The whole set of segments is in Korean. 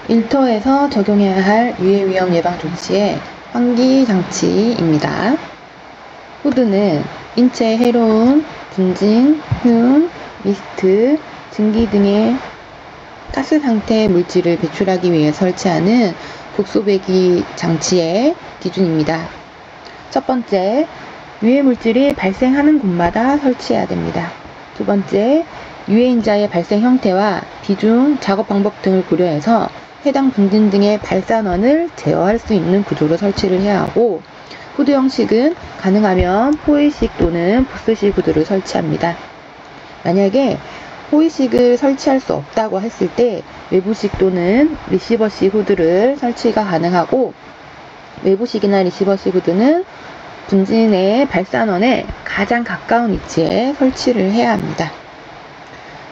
일터에서 적용해야 할 유해 위험 예방 조치의 환기 장치입니다. 후드는 인체에 해로운 분진, 흉, 미스트, 증기 등의 가스 상태 물질을 배출하기 위해 설치하는 국소배기 장치의 기준입니다. 첫 번째, 유해 물질이 발생하는 곳마다 설치해야 됩니다. 두 번째, 유해인자의 발생 형태와 비중, 작업 방법 등을 고려해서 해당 분진 등의 발산원을 제어할 수 있는 구조로 설치를 해야 하고, 후드 형식은 가능하면 포이식 또는 부스식 후드를 설치합니다. 만약에 포이식을 설치할 수 없다고 했을 때 외부식 또는 리시버식 후드를 설치가 가능하고, 외부식이나 리시버식 후드는 분진의 발산원에 가장 가까운 위치에 설치를 해야 합니다.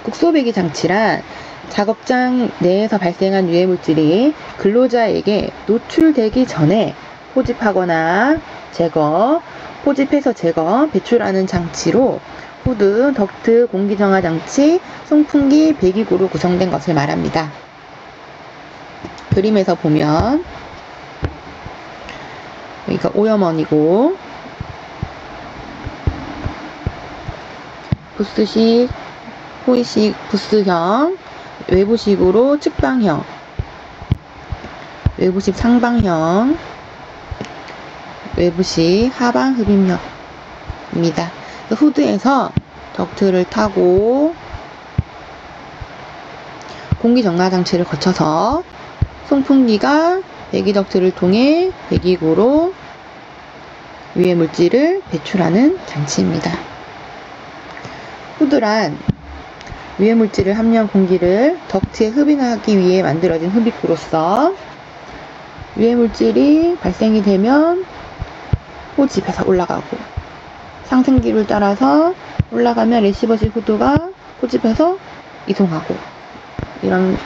국소배기 장치란 작업장 내에서 발생한 유해 물질이 근로자에게 노출되기 전에 포집하거나 제거, 포집해서 제거, 배출하는 장치로 후드, 덕트, 공기정화 장치, 송풍기, 배기구로 구성된 것을 말합니다. 그림에서 보면 여기가 오염원이고, 부스식, 포이식, 부스형, 외부식으로 측방형, 외부식 상방형, 외부식 하방 흡입형입니다. 후드에서 덕트를 타고 공기정화 장치를 거쳐서 송풍기가 배기 덕트를 통해 배기구로 유해 물질을 배출하는 장치입니다. 후드란 유해 물질을 함유한 공기를 덕트에 흡입하기 위해 만들어진 흡입구로서 유해 물질이 발생이 되면 포집해서 올라가고, 상승기를 따라서 올라가면 레시버식 후드가 포집해서 이동하고, 이런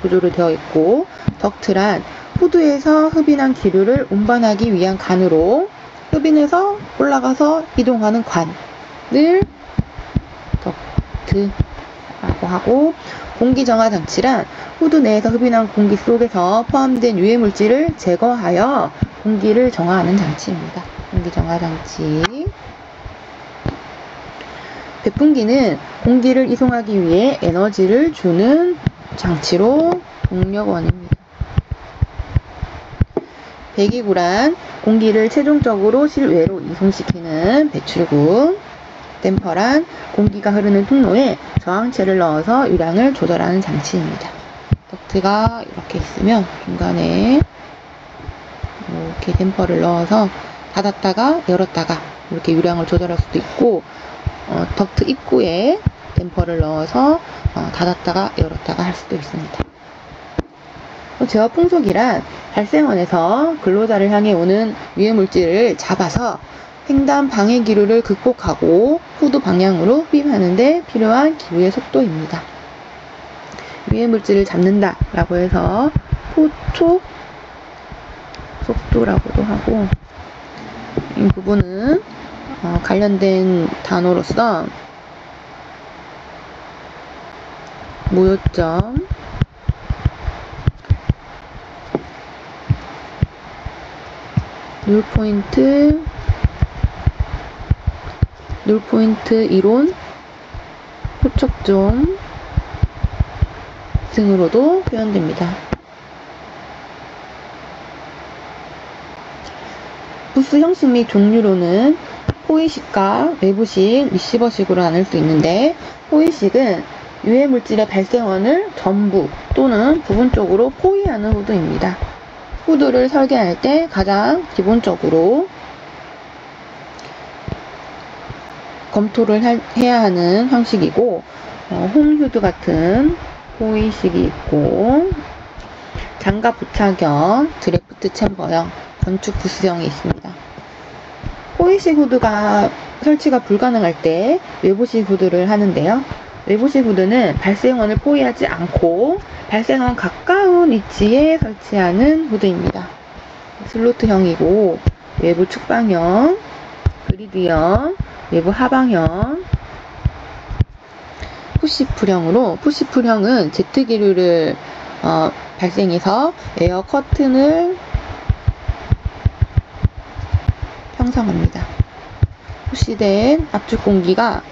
구조로 되어 있고, 덕트란 후드에서 흡인한 기류를 운반하기 위한 관으로 흡인해서 올라가서 이동하는 관을 덕트라고 하고, 공기정화 장치란 후드 내에서 흡인한 공기 속에서 포함된 유해 물질을 제거하여 공기를 정화하는 장치입니다. 공기정화 장치. 배풍기는 공기를 이송하기 위해 에너지를 주는 장치로 동력원입니다. 배기구란 공기를 최종적으로 실외로 이송시키는 배출구. 댐퍼란 공기가 흐르는 통로에 저항체를 넣어서 유량을 조절하는 장치입니다. 덕트가 이렇게 있으면 중간에 이렇게 댐퍼를 넣어서 닫았다가 열었다가 이렇게 유량을 조절할 수도 있고, 덕트 입구에 댐퍼를 넣어서 닫았다가 열었다가 할 수도 있습니다. 제어 풍속이란 발생원에서 근로자를 향해 오는 유해 물질을 잡아서 횡단 방해 기류를 극복하고 후드 방향으로 흡입하는 데 필요한 기류의 속도입니다. 유해 물질을 잡는다 라고 해서 포촉 속도라고도 하고, 이 부분은 관련된 단어로서 무요점, нул포인트 이론, 포척점 등으로도 표현됩니다. 부스 형식 및 종류로는 포이식과 외부식, 리시버식으로 나눌 수 있는데, 포이식은 유해 물질의 발생원을 전부 또는 부분적으로 포위하는 후드입니다. 후드를 설계할 때 가장 기본적으로 검토를 해야 하는 형식이고, 홈후드 같은 포이식이 있고, 장갑 부착형, 드래프트 챔버형, 건축 부스형이 있습니다. 포이식 후드가 설치가 불가능할 때 외부식 후드를 하는데요. 외부식 후드는 발생원을 포위하지 않고 발생원 가까운 위치에 설치하는 후드입니다. 슬로트형이고, 외부 측방형, 그리드형, 외부 하방형, 푸시풀형으로, 푸시풀형은 제트 기류를 발생해서 에어 커튼을 형성합니다. 푸시된 압축 공기가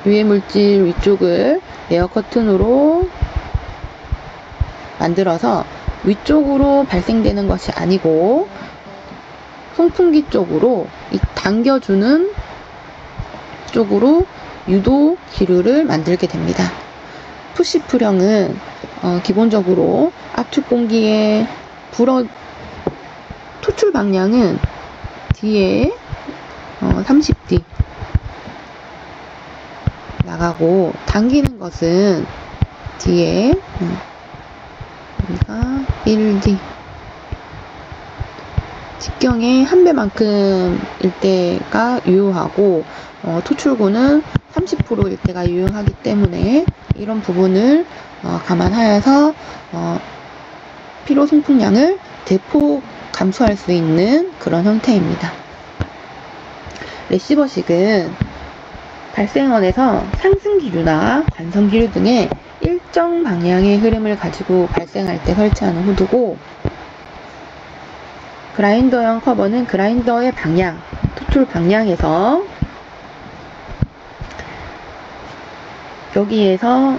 유해물질 위쪽을 에어 커튼으로 만들어서 위쪽으로 발생되는 것이 아니고 송풍기 쪽으로 당겨주는 쪽으로 유도 기류를 만들게 됩니다. 푸시프령은 기본적으로 압축 공기의 토출 방향은 뒤에 30D 나가고 당기는 것은 뒤에 여기가 1D 직경의 한 배만큼일 때가 유효하고 토출구는 30%일 때가 유효하기 때문에 이런 부분을 감안하여서 피로 송풍량을 대폭 감소할 수 있는 그런 형태입니다. 레시버식은 발생원에서 상승기류나 관성기류 등의 일정 방향의 흐름을 가지고 발생할 때 설치하는 후드고, 그라인더형 커버는 그라인더의 방향, 토출 방향에서 여기에서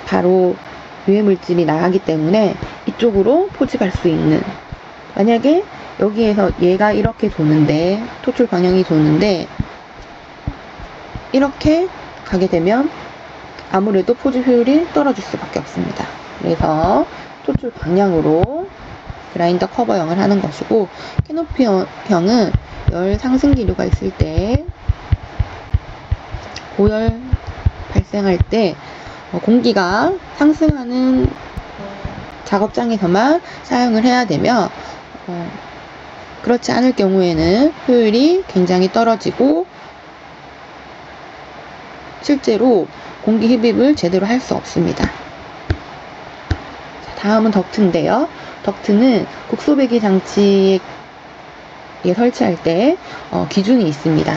바로 유해물질이 나가기 때문에 이쪽으로 포집할 수 있는, 만약에 여기에서 얘가 이렇게 도는데, 토출 방향이 도는데 이렇게 가게 되면 아무래도 포집 효율이 떨어질 수밖에 없습니다. 그래서 토출 방향으로 그라인더 커버형을 하는 것이고, 캐노피형은 열 상승기류가 있을 때 고열 발생할 때 공기가 상승하는 작업장에서만 사용을 해야 되며, 그렇지 않을 경우에는 효율이 굉장히 떨어지고 실제로 공기 흡입을 제대로 할 수 없습니다. 자, 다음은 덕트인데요. 덕트는 국소배기 장치에 설치할 때 기준이 있습니다.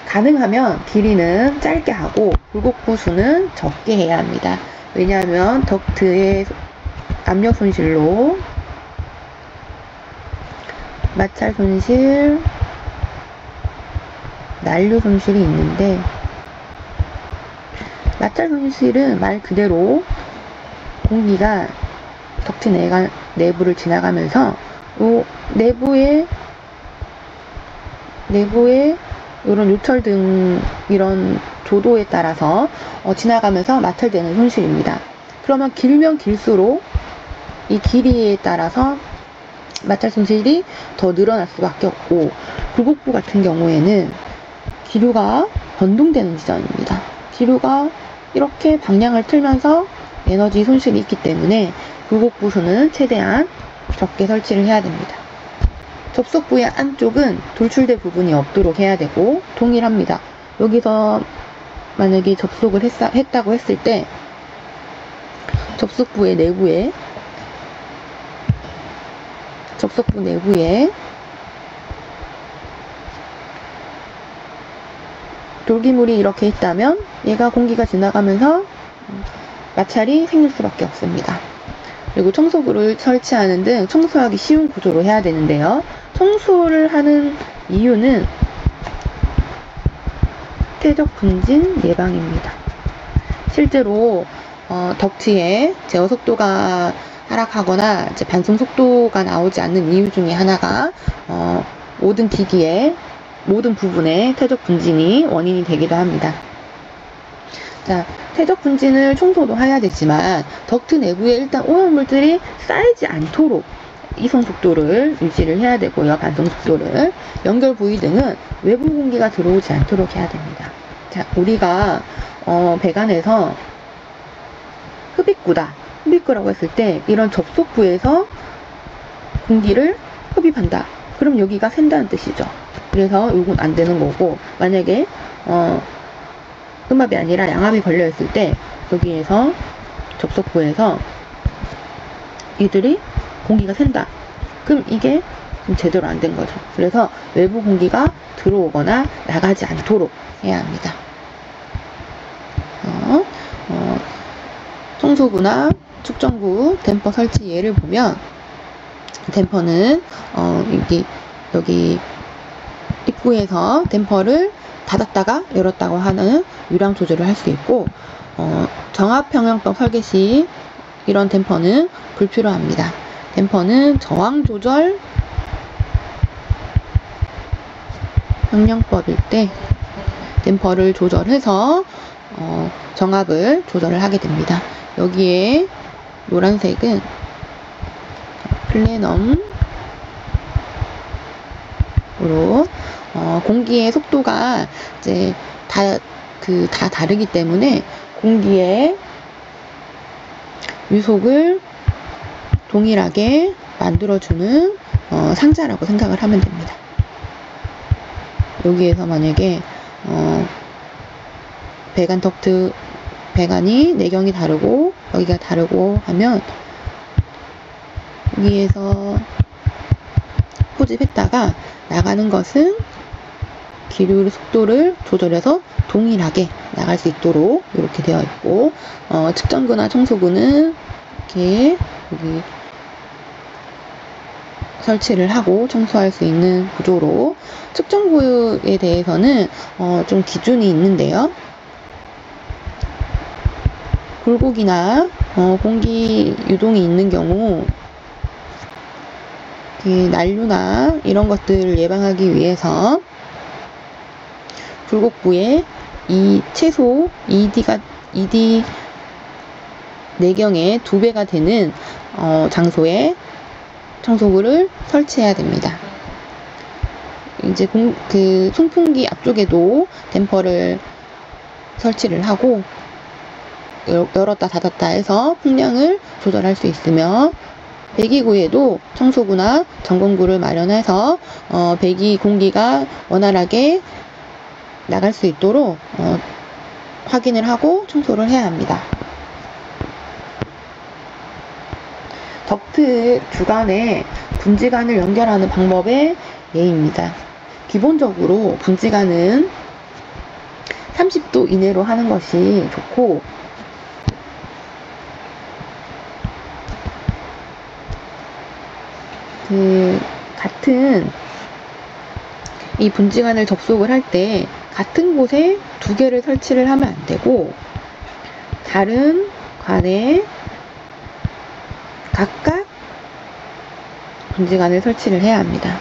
가능하면 길이는 짧게 하고 굴곡부 수는 적게 해야 합니다. 왜냐하면 덕트의 압력 손실로 마찰 손실, 난류 손실이 있는데, 마찰 손실은 말 그대로 공기가 덕트 내부를 지나가면서 요 내부에 이런 요철 등 이런 조도에 따라서 지나가면서 마찰되는 손실입니다. 그러면 길면 길수록 이 길이에 따라서 마찰 손실이 더 늘어날 수밖에 없고, 굴곡부 같은 경우에는 기류가 변동되는 지점입니다. 기류가 이렇게 방향을 틀면서 에너지 손실이 있기 때문에 굴곡부수는 최대한 적게 설치를 해야 됩니다. 접속 부의 안쪽은 돌출될 부분이 없도록 해야 되고 동일합니다. 여기서 만약에 접속을 했다고 했을 때 접속부 내부에 돌기물이 이렇게 있다면 얘가 공기가 지나가면서 마찰이 생길 수밖에 없습니다. 그리고 청소구를 설치하는 등 청소하기 쉬운 구조로 해야 되는데요. 청소를 하는 이유는 퇴적 분진 예방입니다. 실제로 덕트에 제어 속도가 하락하거나 이제 반송 속도가 나오지 않는 이유 중에 하나가 모든 기기의 모든 부분에 퇴적 분진이 원인이 되기도 합니다. 자, 퇴적 분진을 청소도 해야 되지만 덕트 내부에 일단 오염물질이 쌓이지 않도록 이송 속도를 유지를 해야 되고요. 반송 속도를, 연결 부위 등은 외부 공기가 들어오지 않도록 해야 됩니다. 자, 우리가 배관에서 흡입구라고 했을 때 이런 접속부에서 공기를 흡입한다. 그럼 여기가 샌다는 뜻이죠. 그래서 이건 안 되는 거고, 만약에 음압이 아니라 양압이 걸려 있을 때 여기에서 접속부에서 이들이 공기가 샌다. 그럼 이게 좀 제대로 안 된 거죠. 그래서 외부 공기가 들어오거나 나가지 않도록 해야 합니다. 청소구나 측정구 댐퍼 설치 예를 보면 댐퍼는 여기 입구에서 댐퍼를 닫았다가 열었다고 하는 유량 조절을 할 수 있고 정합평형법 설계 시 이런 댐퍼는 불필요합니다. 댐퍼는 저항 조절 평형법일 때 댐퍼를 조절해서 정합을 조절을 하게 됩니다. 여기에 노란색은 플래넘으로 공기의 속도가 이제 다 다르기 때문에 공기의 유속을 동일하게 만들어주는 상자라고 생각을 하면 됩니다. 여기에서 만약에 배관 덕트 배관이 내경이 다르고 여기가 다르고 하면 위에서 포집했다가 나가는 것은 기류 속도를 조절해서 동일하게 나갈 수 있도록 이렇게 되어 있고 측정구나 청소구는 이렇게 여기 설치를 하고 청소할 수 있는 구조로 측정구에 대해서는 좀 기준이 있는데요. 굴곡이나 공기 유동이 있는 경우 난류나 이런 것들을 예방하기 위해서 굴곡부에 최소 ED 내경의 2배가 되는 장소에 청소구를 설치해야 됩니다. 이제 송풍기 앞쪽에도 댐퍼를 설치를 하고 열었다 닫았다 해서 풍량을 조절할 수 있으며 배기구에도 청소구나 점검구를 마련해서 배기 공기가 원활하게 나갈 수 있도록 확인을 하고 청소를 해야 합니다. 덕트 주간에 분지관을 연결하는 방법의 예입니다. 기본적으로 분지관은 30도 이내로 하는 것이 좋고 같은 이 분지관을 접속을 할 때 같은 곳에 2개를 설치를 하면 안 되고 다른 관에 각각 분지관을 설치를 해야 합니다.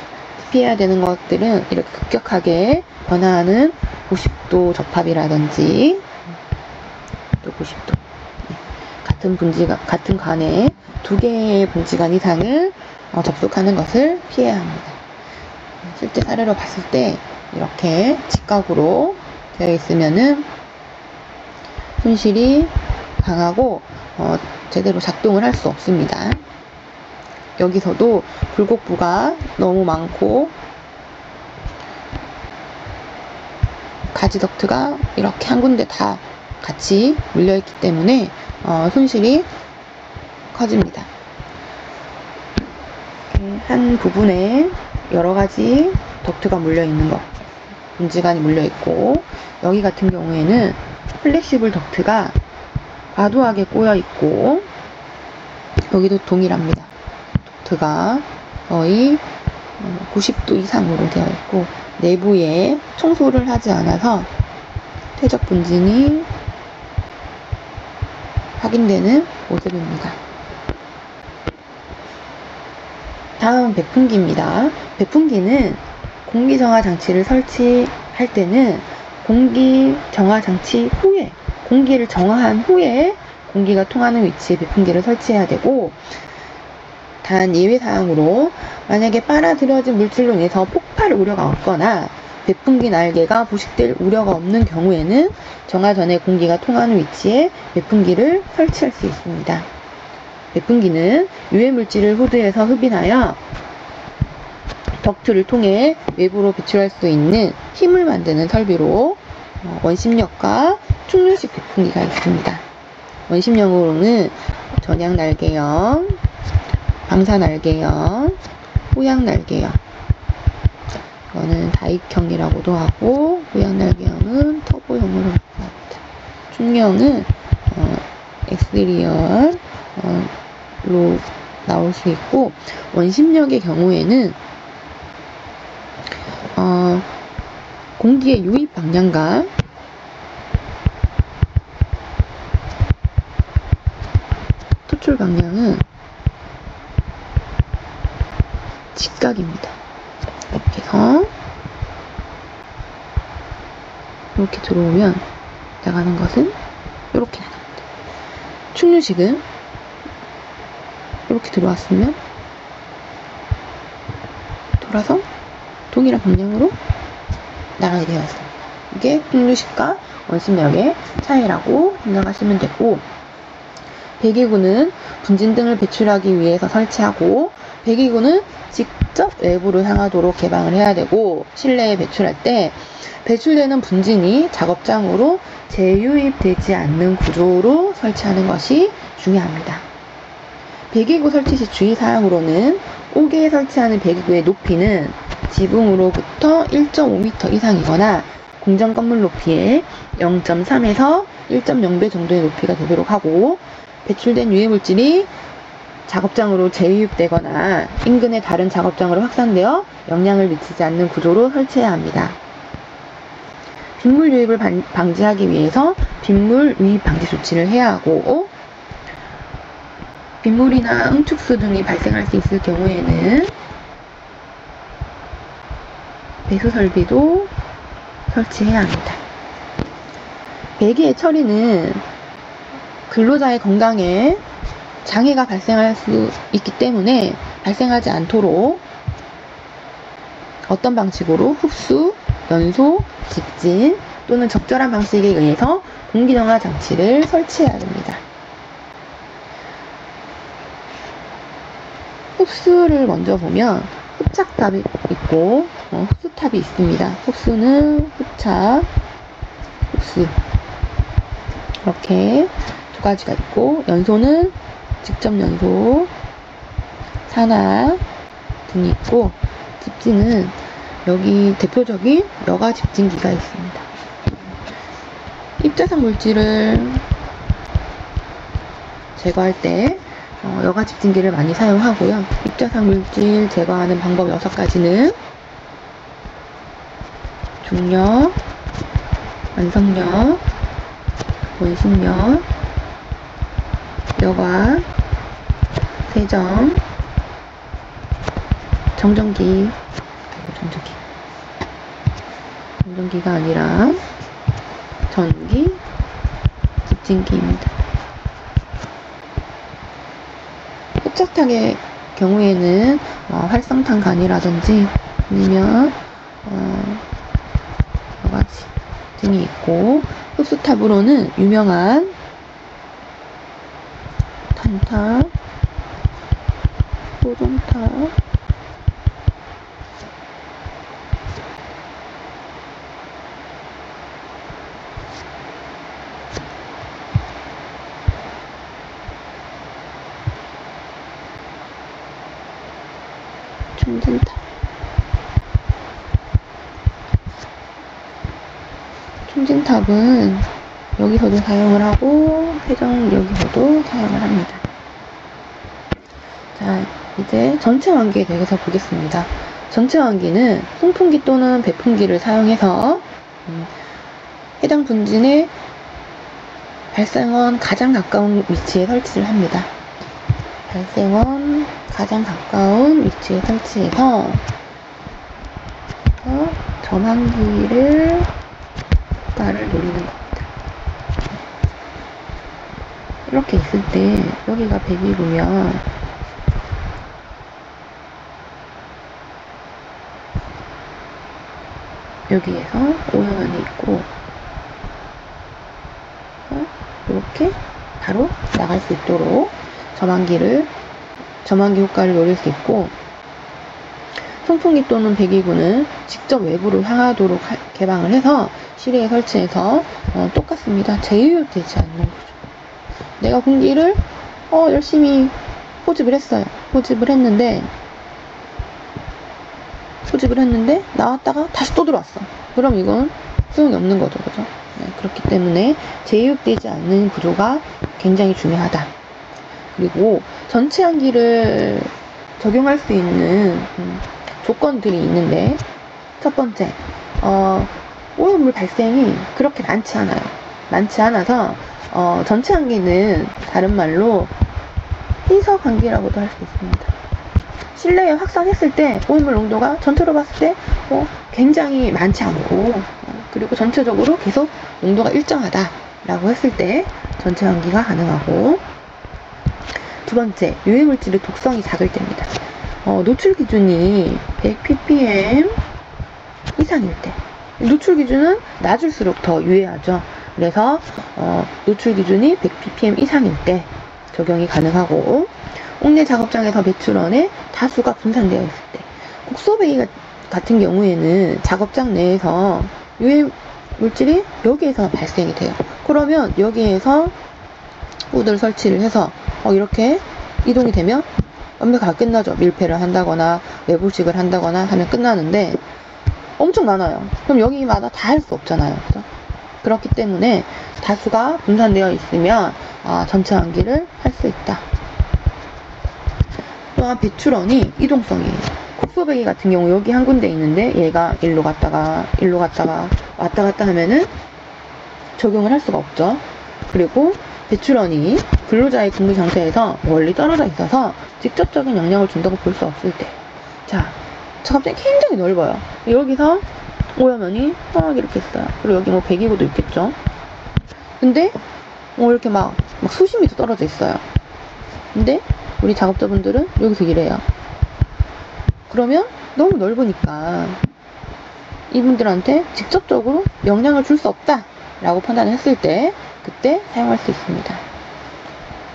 피해야 되는 것들은 이렇게 급격하게 변화하는 90도 접합이라든지 또 90도 같은 관에 2개의 분지관 이상을 접속하는 것을 피해야 합니다. 실제 사례로 봤을 때 이렇게 직각으로 되어 있으면은 손실이 강하고 제대로 작동을 할 수 없습니다. 여기서도 굴곡부가 너무 많고 가지 덕트가 이렇게 한 군데 다 같이 물려있기 때문에 손실이 커집니다. 한 부분에 여러 가지 덕트가 물려있는 것, 분지관이 물려있고 여기 같은 경우에는 플렉시블 덕트가 과도하게 꼬여있고 여기도 동일합니다. 덕트가 거의 90도 이상으로 되어 있고 내부에 청소를 하지 않아서 퇴적 분진이 확인되는 모습입니다. 다음 배풍기입니다. 배풍기는 공기 정화 장치를 설치할 때는 공기 정화 장치 후에 공기를 정화한 후에 공기가 통하는 위치에 배풍기를 설치해야 되고 단 예외사항으로 만약에 빨아들여진 물질로 인해서 폭발 우려가 없거나 배풍기 날개가 부식될 우려가 없는 경우에는 정화 전에 공기가 통하는 위치에 배풍기를 설치할 수 있습니다. 배풍기는 유해물질을 후드에서 흡인하여 덕트를 통해 외부로 배출할 수 있는 힘을 만드는 설비로 원심력과 충류식 배풍기가 있습니다. 원심력으로는 전향 날개형, 방사 날개형, 후양 날개형, 이거는 다익형이라고도 하고 후양 날개형은 터보형으로 합니다. 충격은 엑스리얼 로 나올 수 있고, 원심력의 경우에는 공기의 유입 방향과 토출 방향은 직각입니다. 이렇게 해서 이렇게 들어오면 나가는 것은 이렇게 나갑니다. 충류식은 이렇게 들어왔으면 돌아서 동일한 방향으로 나가게 되어 있습니다. 이게 충류식과 원심력의 차이라고 생각하시면 되고, 배기구는 분진 등을 배출하기 위해서 설치하고, 배기구는 직접 외부로 향하도록 개방을 해야 되고, 실내에 배출할 때 배출되는 분진이 작업장으로 재유입되지 않는 구조로 설치하는 것이 중요합니다. 배기구 설치 시 주의사항으로는 옥에 설치하는 배기구의 높이는 지붕으로부터 1.5m 이상이거나 공정 건물 높이의 0.3에서 1.0배 정도의 높이가 되도록 하고, 배출된 유해물질이 작업장으로 재유입되거나 인근의 다른 작업장으로 확산되어 영향을 미치지 않는 구조로 설치해야 합니다. 빗물 유입을 방지하기 위해서 빗물 유입 방지 조치를 해야 하고, 빗물이나 응축수 등이 발생할 수 있을 경우에는 배수 설비도 설치해야 합니다. 배기의 처리는 근로자의 건강에 장애가 발생할 수 있기 때문에 발생하지 않도록 어떤 방식으로 흡수, 연소, 집진 또는 적절한 방식에 의해서 공기정화 장치를 설치해야 됩니다. 흡수를 먼저 보면 흡착탑이 있고 흡수탑이 있습니다. 흡수는 흡착, 흡수 이렇게 두 가지가 있고, 연소는 직접 연소, 산화 등이 있고, 집진은 여기 대표적인 여가 집진기가 있습니다. 입자상 물질을 제거할 때 여가 집진기를 많이 사용하고요. 입자상 물질 제거하는 방법 6가지는 중력, 완성력, 원심력, 여과, 세정, 정전기가 아니라 전기, 집진기입니다. 흡착탑의 경우에는 활성탄관이라든지 아니면 여가지 등이 있고, 흡수탑으로는 유명한 탄탑, 소정탑, 촉진탑. 촉진탑은 여기서도 사용을 하고 여기서도 사용을 합니다. 자, 이제 전체 환기에 대해서 보겠습니다. 전체 환기는 송풍기 또는 배풍기를 사용해서 해당 분진의 발생원 가장 가까운 위치에 설치를 합니다. 발생원 가장 가까운 위치에 설치해서 전환기를 효과를 노리는 겁니다. 이렇게 있을 때 여기가 배기구면 여기에서 오염 안에 있고 이렇게 바로 나갈 수 있도록 전환기 효과를 노릴 수 있고, 송풍기 또는 배기구는 직접 외부로 향하도록 개방을 해서 실외에 설치해서 똑같습니다. 재유입되지 않는 거죠. 내가 공기를 열심히 포집을 했어요. 포집을 했는데 나왔다가 다시 또 들어왔어. 그럼 이건 소용이 없는 거죠. 그죠? 네, 그렇기 때문에 재유입되지 않는 구조가 굉장히 중요하다. 그리고 전체 환기를 적용할 수 있는 조건들이 있는데, 첫 번째, 오염물 발생이 그렇게 많지 않아요. 많지 않아서 전체 환기는 다른 말로 희석 환기라고도 할 수 있습니다. 실내에 확산했을 때 오염물 농도가 전체로 봤을 때 굉장히 많지 않고, 그리고 전체적으로 계속 농도가 일정하다 라고 했을 때 전체 환기가 가능하고, 두 번째, 유해물질의 독성이 작을 때입니다. 노출 기준이 100ppm 이상일 때, 노출 기준은 낮을수록 더 유해하죠. 그래서 노출 기준이 100ppm 이상일 때 적용이 가능하고, 옥내 작업장에서 배출원에 다수가 분산되어 있을 때, 국소배기 같은 경우에는 작업장 내에서 유해 물질이 여기에서 발생이 돼요. 그러면 여기에서 후드를 설치를 해서 이렇게 이동이 되면 완벽하게 끝나죠. 밀폐를 한다거나 외부식을 한다거나 하면 끝나는데, 엄청 많아요. 그럼 여기마다 다 할 수 없잖아요. 그렇죠? 그렇기 때문에 다수가 분산되어 있으면 전체 환기를 할 수 있다. 또한 배출원이 이동성이에요. 국소배기 같은 경우 여기 한 군데 있는데 얘가 일로 갔다가 왔다 갔다 하면은 적용을 할 수가 없죠. 그리고 배출원이 근로자의 근무 상태에서 멀리 떨어져 있어서 직접적인 영향을 준다고 볼 수 없을 때, 자, 작업장이 굉장히 넓어요. 여기서 오염원이 이렇게 있어요. 그리고 여기 배기구도 있겠죠. 근데 이렇게 막 수십 미터 떨어져 있어요. 근데 우리 작업자분들은 여기서 일해요. 그러면 너무 넓으니까 이분들한테 직접적으로 영향을 줄 수 없다 라고 판단을 했을 때, 그때 사용할 수 있습니다.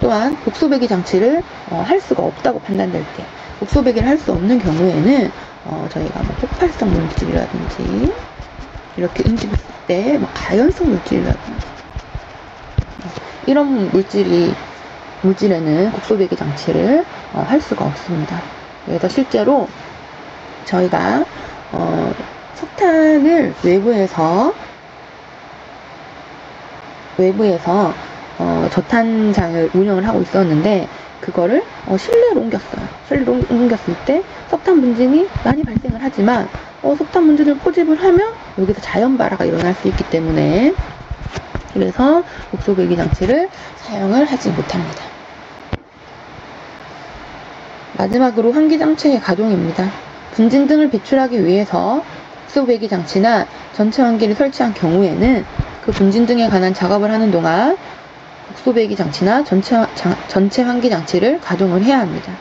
또한 국소배기 장치를 할 수가 없다고 판단될 때, 국소배기를 할 수 없는 경우에는 저희가 폭발성 물질이라든지 이렇게 응집했을 때 가연성 물질이라든지 이런 물질에는 국소배기 장치를 할 수가 없습니다. 그래서 실제로 저희가 석탄을 외부에서 저탄장을 운영을 하고 있었는데, 그거를 실내로 옮겼어요. 실내로 옮겼을 때 석탄 분진이 많이 발생을 하지만 석탄 분진을 포집을 하면 여기서 자연 발화가 일어날 수 있기 때문에, 그래서 국소배기 장치를 사용을 하지 못합니다. 마지막으로 환기 장치의 가동입니다. 분진 등을 배출하기 위해서 국소배기 장치나 전체 환기를 설치한 경우에는 그 분진 등에 관한 작업을 하는 동안 국소배기 장치나 전체 환기 장치를 가동을 해야 합니다.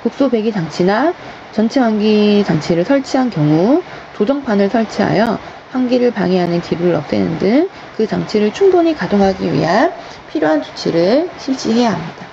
국소배기 장치나 전체 환기 장치를 설치한 경우 조정판을 설치하여 환기를 방해하는 기류를 없애는 등 그 장치를 충분히 가동하기 위한 필요한 조치를 실시해야 합니다.